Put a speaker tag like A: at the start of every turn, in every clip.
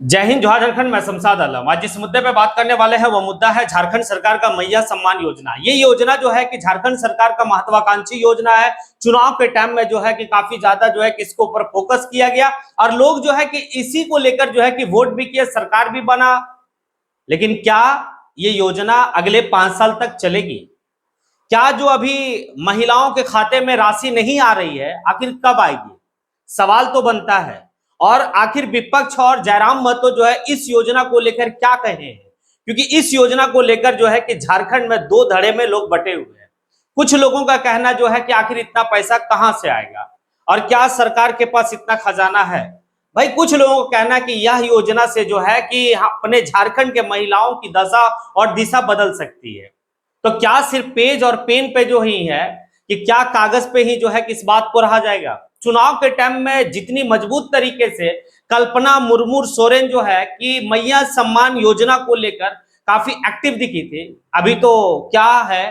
A: जय हिंद, जोहार झारखंड। मैं शमशाद आलम। आज जिस मुद्दे पे बात करने वाले हैं वो मुद्दा है झारखंड सरकार का मैया सम्मान योजना। ये योजना जो है कि झारखंड सरकार का महत्वाकांक्षी योजना है। चुनाव के टाइम में जो है कि काफी ज्यादा जो है कि इसके ऊपर फोकस किया गया और लोग जो है कि इसी को लेकर जो है कि वोट भी किए, सरकार भी बना। लेकिन क्या ये योजना अगले 5 साल तक चलेगी? क्या जो अभी महिलाओं के खाते में राशि नहीं आ रही है आखिर कब आएगी? सवाल तो बनता है। और आखिर विपक्ष और जयराम महतो जो है इस योजना को लेकर क्या कहे हैं? क्योंकि इस योजना को लेकर जो है कि झारखंड में दो धड़े में लोग बटे हुए हैं। कुछ लोगों का कहना जो है कि आखिर इतना पैसा कहां से आएगा और क्या सरकार के पास इतना खजाना है। भाई कुछ लोगों का कहना कि यह योजना से जो है कि अपने झारखंड के महिलाओं की दशा और दिशा बदल सकती है। तो क्या सिर्फ पेज और पेन पे जो ही है कि क्या कागज पे ही जो है कि इस बात को रहा जाएगा? चुनाव के टाइम में जितनी मजबूत तरीके से कल्पना मुर्मू सोरेन जो है कि मैया सम्मान योजना को लेकर काफी एक्टिव दिखी थी, अभी तो क्या है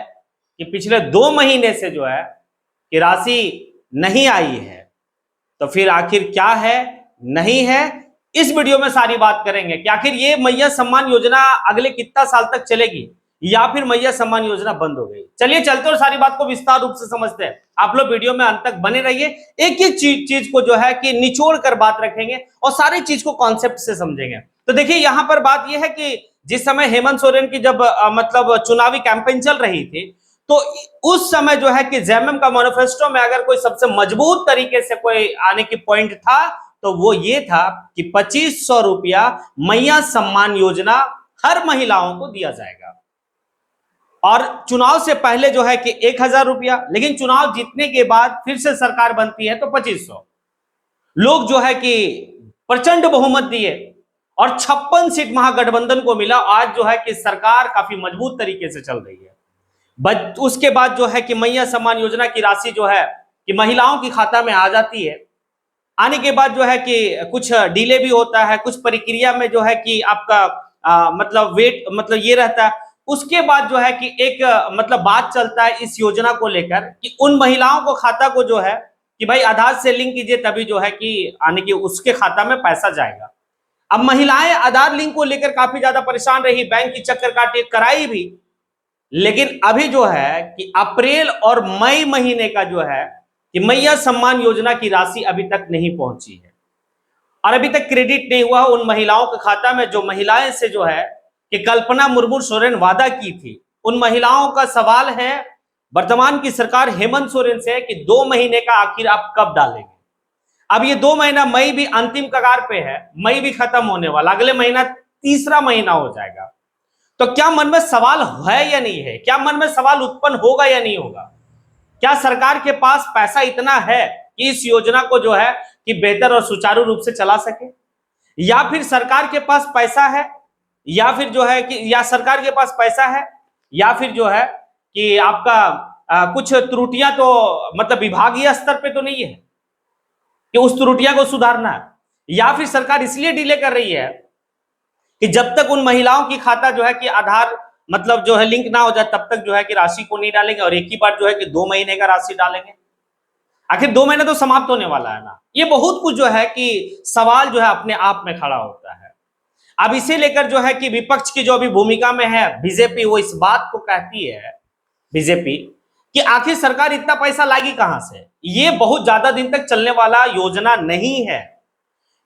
A: कि पिछले 2 महीने से जो है कि राशि नहीं आई है। तो फिर आखिर क्या है, नहीं है, इस वीडियो में सारी बात करेंगे कि आखिर ये मैया सम्मान योजना अगले कितना साल तक चलेगी या फिर मैया सम्मान योजना बंद हो गई। चलिए चलते और सारी बात को विस्तार रूप से समझते हैं। आप लोग वीडियो में अंत तक बने रहिए। एक एक चीज को जो है कि निचोड़ कर बात रखेंगे और सारी चीज को कॉन्सेप्ट से समझेंगे। तो देखिए यहां पर बात यह है कि जिस समय हेमंत सोरेन की जब मतलब चुनावी कैंपेन चल रही थी तो उस समय जो है कि जेएमएम का मैनिफेस्टो में अगर कोई सबसे मजबूत तरीके से कोई आने की पॉइंट था तो वो ये था कि 2500 रुपया मैया सम्मान योजना हर महिलाओं को दिया जाएगा और चुनाव से पहले जो है कि 1000 रुपया, लेकिन चुनाव जीतने के बाद फिर से सरकार बनती है तो 2500। लोग जो है कि प्रचंड बहुमत दिए और 56 सीट महागठबंधन को मिला। आज जो है कि सरकार काफी मजबूत तरीके से चल रही है। उसके बाद जो है कि मैया सम्मान योजना की राशि जो है कि महिलाओं की खाता में आ जाती है। आने के बाद जो है कि कुछ डिले भी होता है, कुछ प्रक्रिया में जो है कि आपका मतलब वेट मतलब ये रहता है। उसके बाद जो है कि एक मतलब बात चलता है इस योजना को लेकर कि उन महिलाओं को खाता को जो है कि भाई आधार से लिंक कीजिए तभी जो है कि आने की उसके खाता में पैसा जाएगा। अब महिलाएं आधार लिंक को लेकर काफी ज्यादा परेशान रही, बैंक की चक्कर काटी, कराई भी, लेकिन अभी जो है कि अप्रैल और मई महीने का जो है कि मैया सम्मान योजना की राशि अभी तक नहीं पहुंची है और अभी तक क्रेडिट नहीं हुआ उन महिलाओं के खाता में जो महिलाएं से जो है कि कल्पना मुर्मू सोरेन वादा की थी। उन महिलाओं का सवाल है वर्तमान की सरकार हेमंत सोरेन से कि 2 महीने का आखिर आप कब डालेंगे? अब ये 2 महीना, मई भी अंतिम कगार पे है, मई भी खत्म होने वाला, अगले महीना तीसरा महीना हो जाएगा। तो क्या मन में सवाल है या नहीं है? क्या मन में सवाल उत्पन्न होगा या नहीं होगा? क्या सरकार के पास पैसा इतना है कि इस योजना को जो है कि बेहतर और सुचारू रूप से चला सके, या फिर सरकार के पास पैसा है, या फिर जो है कि या सरकार के पास पैसा है या फिर जो है कि आपका कुछ त्रुटियां तो मतलब विभागीय स्तर पे तो नहीं है कि उस त्रुटियां को सुधारना है, या फिर सरकार इसलिए डिले कर रही है कि जब तक उन महिलाओं की खाता जो है कि आधार मतलब जो है लिंक ना हो जाए तब तक जो है कि राशि को नहीं डालेंगे और एक ही बार जो है कि 2 महीने का राशि डालेंगे। आखिर 2 महीने तो समाप्त होने वाला है ना। ये बहुत कुछ जो है कि सवाल जो है अपने आप में खड़ा होता है। अब इसे लेकर जो है कि विपक्ष की जो अभी भूमिका में है बीजेपी, वो इस बात को कहती है बीजेपी कि आखिर सरकार इतना पैसा लाएगी कहां से? ये बहुत ज्यादा दिन तक चलने वाला योजना नहीं है,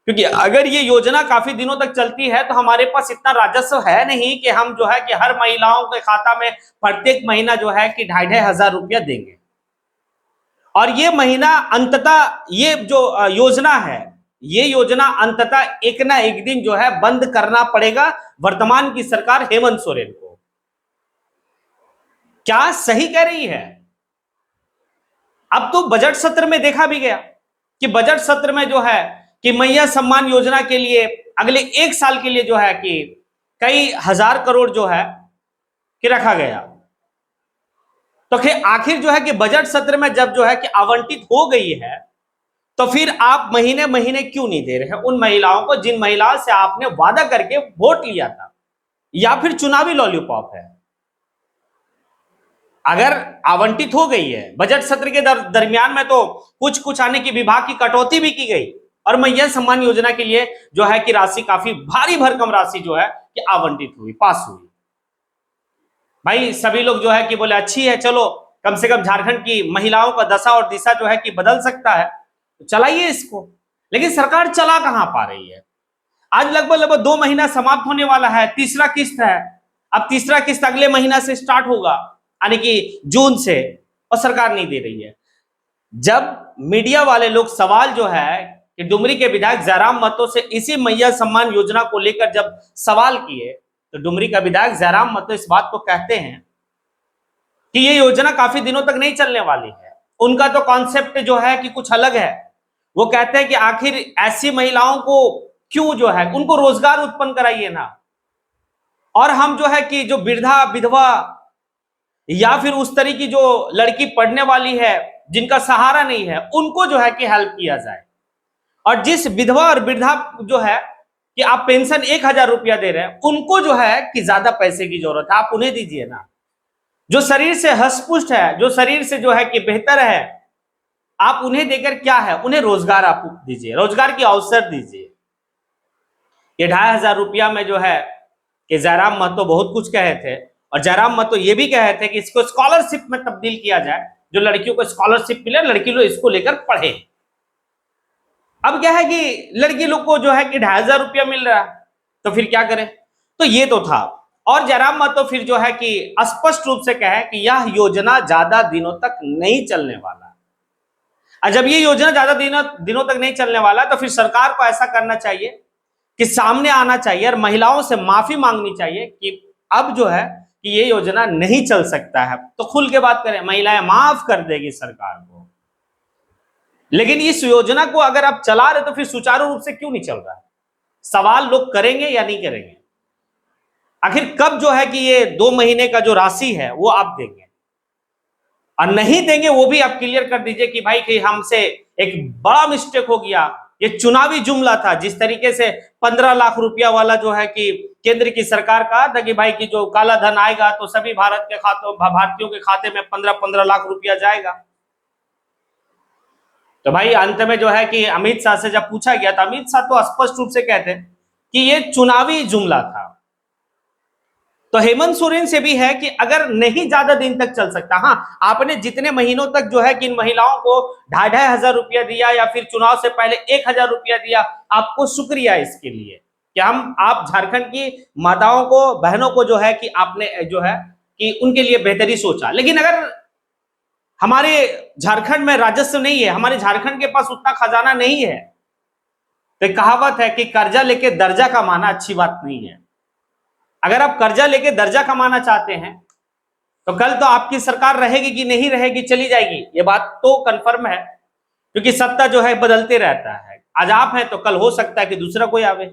A: क्योंकि अगर ये योजना काफी दिनों तक चलती है तो हमारे पास इतना राजस्व है नहीं कि हम जो है कि हर महिलाओं के खाता में प्रत्येक महीना जो है कि 2,500 रुपया देंगे। और ये महीना अंततः ये जो योजना है, ये योजना अंततः एक ना एक दिन जो है बंद करना पड़ेगा वर्तमान की सरकार हेमंत सोरेन को। क्या सही कह रही है? अब तो बजट सत्र में देखा भी गया कि बजट सत्र में जो है कि मैया सम्मान योजना के लिए अगले 1 साल के लिए जो है कि कई हजार करोड़ जो है कि रखा गया। तो आखिर जो है कि बजट सत्र में जब जो है कि आवंटित हो गई है तो फिर आप महीने महीने क्यों नहीं दे रहे हैं उन महिलाओं को जिन महिलाओं से आपने वादा करके वोट लिया था? या फिर चुनावी लॉलीपॉप है? अगर आवंटित हो गई है बजट सत्र के दरमियान में तो कुछ आने की विभाग की कटौती भी की गई, और मैया सम्मान योजना के लिए जो है कि राशि काफी भारी भरकम राशि जो है कि आवंटित हुई, पास हुई। भाई सभी लोग जो है कि बोले अच्छी है, चलो कम से कम झारखंड की महिलाओं का दशा और दिशा जो है कि बदल सकता है, तो चलाइए इसको। लेकिन सरकार चला कहां पा रही है। आज लगभग लगभग 2 महीना समाप्त होने वाला है, तीसरा किस्त है। अब तीसरा किस्त अगले महीना से स्टार्ट होगा, यानी कि जून से, और सरकार नहीं दे रही है। जब मीडिया वाले लोग सवाल जो है कि डुमरी के विधायक जयराम महतो से इसी मैया सम्मान योजना को लेकर जब सवाल किए, तो डुमरी का विधायक जयराम महतो इस बात को कहते हैं कि ये योजना काफी दिनों तक नहीं चलने वाली है। उनका तो कॉन्सेप्ट जो है कि कुछ अलग है। वो कहते हैं कि आखिर ऐसी महिलाओं को क्यों जो है उनको रोजगार उत्पन्न कराइए ना, और हम जो है कि जो वृद्धा विधवा या फिर उस तरह की जो लड़की पढ़ने वाली है जिनका सहारा नहीं है, उनको जो है कि हेल्प किया जाए। और जिस विधवा और वृद्धा जो है कि आप पेंशन 1,000 रुपया दे रहे हैं, उनको जो है कि ज्यादा पैसे की जरूरत है, आप उन्हें दीजिए ना। जो शरीर से हष्टपुष्ट है, जो शरीर से जो है कि बेहतर है, आप उन्हें देकर क्या है, उन्हें रोजगार आप दीजिए, रोजगार की अवसर दीजिए। ये 2,500 रुपया में जो है कि जयराम महतो बहुत कुछ कहे थे, और जयराम महतो ये भी कहे थे कि इसको स्कॉलरशिप में तब्दील किया जाए, जो लड़कियों को स्कॉलरशिप मिले, लड़की लोग इसको लेकर पढ़े। अब क्या है कि लड़की लोग को जो है कि 2,500 रुपया मिल रहा है, तो फिर क्या करें। तो ये तो था। और जयराम महतो फिर जो है कि स्पष्ट रूप से कहे कि यह योजना ज्यादा दिनों तक नहीं चलने वाला। और जब ये योजना ज्यादा दिनों तक नहीं चलने वाला, तो फिर सरकार को ऐसा करना चाहिए कि सामने आना चाहिए और महिलाओं से माफी मांगनी चाहिए कि अब जो है कि ये योजना नहीं चल सकता है, तो खुल के बात करें, महिलाएं माफ कर देगी सरकार को। लेकिन इस योजना को अगर आप चला रहे तो फिर सुचारू रूप से क्यों नहीं चल रहा है, सवाल लोग करेंगे या नहीं करेंगे। आखिर कब जो है कि ये 2 महीने का जो राशि है वो आप देंगे, और नहीं देंगे वो भी आप क्लियर कर दीजिए कि भाई कि हमसे एक बड़ा मिस्टेक हो गया, ये चुनावी जुमला था। जिस तरीके से 15 लाख रुपया वाला जो है कि केंद्र की सरकार कहा था कि भाई कि जो काला धन आएगा तो सभी भारतीयों के खाते में 15-15 लाख रुपया जाएगा। तो भाई अंत में जो है कि अमित शाह से जब पूछा गया, तो अमित शाह तो स्पष्ट रूप से कहते कि ये चुनावी जुमला था। तो हेमंत सोरेन से भी है कि अगर नहीं ज्यादा दिन तक चल सकता, हाँ आपने जितने महीनों तक जो है कि इन महिलाओं को 2,500 रुपया दिया या फिर चुनाव से पहले 1,000 रुपया दिया, आपको शुक्रिया इसके लिए कि आप झारखंड की माताओं को, बहनों को जो है कि आपने जो है कि उनके लिए बेहतरी सोचा। लेकिन अगर हमारे झारखंड में राजस्व नहीं है, हमारे झारखंड के पास उतना खजाना नहीं है, तो कहावत है कि कर्जा लेके दर्जा कमाना अच्छी बात नहीं है। अगर आप कर्जा लेके दर्जा कमाना चाहते हैं तो कल तो आपकी सरकार रहेगी कि नहीं रहेगी, चली जाएगी, ये बात तो कंफर्म है, क्योंकि सत्ता जो है बदलते रहता है। आज आप हैं तो कल हो सकता है कि दूसरा कोई आवे।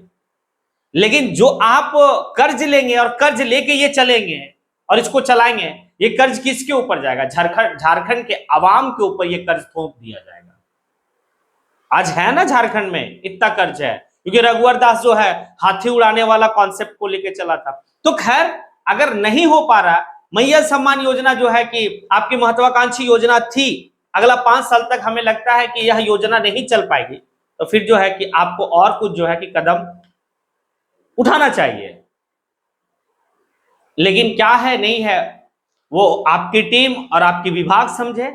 A: लेकिन जो आप कर्ज लेंगे और कर्ज लेके ये चलेंगे और इसको चलाएंगे, ये कर्ज किसके ऊपर जाएगा? झारखंड के आवाम के ऊपर ये कर्ज थोप दिया जाएगा। आज है ना झारखंड में इतना कर्ज है क्योंकि रघुवर दास जो है हाथी उड़ाने वाला कॉन्सेप्ट को लेके चला था। तो खैर अगर नहीं हो पा रहा, मैया सम्मान योजना जो है कि आपकी महत्वाकांक्षी योजना थी, अगला 5 साल तक हमें लगता है कि यह योजना नहीं चल पाएगी, तो फिर जो है कि आपको और कुछ जो है कि कदम उठाना चाहिए। लेकिन क्या है नहीं है वो आपकी टीम और आपकी विभाग समझे।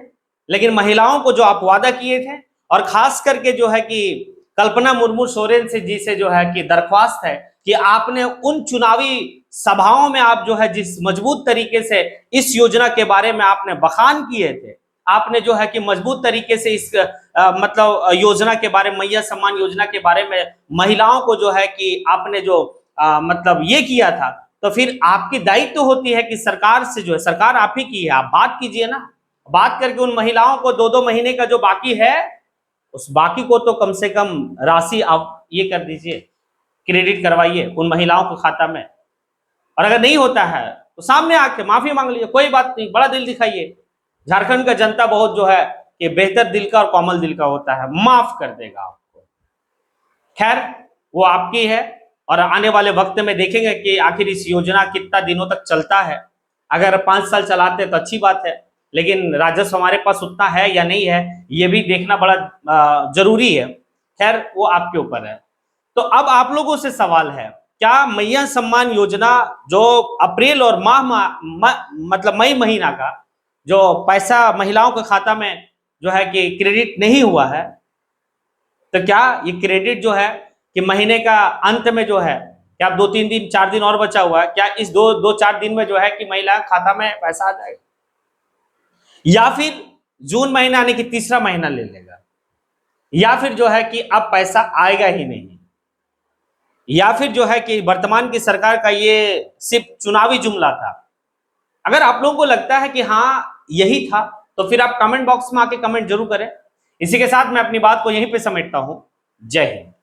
A: लेकिन महिलाओं को जो आप वादा किए थे, और खास करके जो है कि कल्पना मुर्मू सोरेन से जी से जो है कि दरख्वास्त है कि आपने उन चुनावी सभाओं में आप जो है जिस मजबूत तरीके से इस योजना के बारे में आपने बखान किए थे, आपने जो है कि मजबूत तरीके से इस मतलब योजना के बारे में, मैया सम्मान योजना के बारे में महिलाओं को जो है कि आपने जो मतलब ये किया था, तो फिर आपकी दायित्व होती है कि सरकार से जो है, सरकार आप ही की है, आप बात कीजिए ना। बात करके उन महिलाओं को 2-2 महीने का जो बाकी है, उस बाकी को तो कम से कम राशि आप ये कर दीजिए, क्रेडिट करवाइए उन महिलाओं के खाता में। और अगर नहीं होता है तो सामने आके माफी मांग लीजिए, कोई बात नहीं, बड़ा दिल दिखाइए। झारखंड का जनता बहुत जो है कि बेहतर दिल का और कोमल दिल का होता है, माफ कर देगा आपको। खैर वो आपकी है, और आने वाले वक्त में देखेंगे कि आखिर इस योजना कितना दिनों तक चलता है। अगर 5 साल चलाते तो अच्छी बात है, लेकिन राजस्व हमारे पास उतना है या नहीं है ये भी देखना बड़ा जरूरी है। खैर वो आपके ऊपर है। तो अब आप लोगों से सवाल है, क्या मैया सम्मान योजना जो अप्रैल और मतलब मई महीना का जो पैसा महिलाओं के खाता में जो है कि क्रेडिट नहीं हुआ है, तो क्या ये क्रेडिट जो है कि महीने का अंत में जो है, क्या अब 2-3 दिन 4 दिन और बचा हुआ है, क्या इस 2-4 दिन में जो है कि महिला खाता में पैसा आ जाएगा, या फिर जून महीना यानी कि तीसरा महीना ले लेगा, या फिर जो है कि अब पैसा आएगा ही नहीं, या फिर जो है कि वर्तमान की सरकार का ये सिर्फ चुनावी जुमला था। अगर आप लोगों को लगता है कि हाँ यही था, तो फिर आप कमेंट बॉक्स में आके कमेंट जरूर करें। इसी के साथ मैं अपनी बात को यहीं पे समेटता हूं। जय हिंद।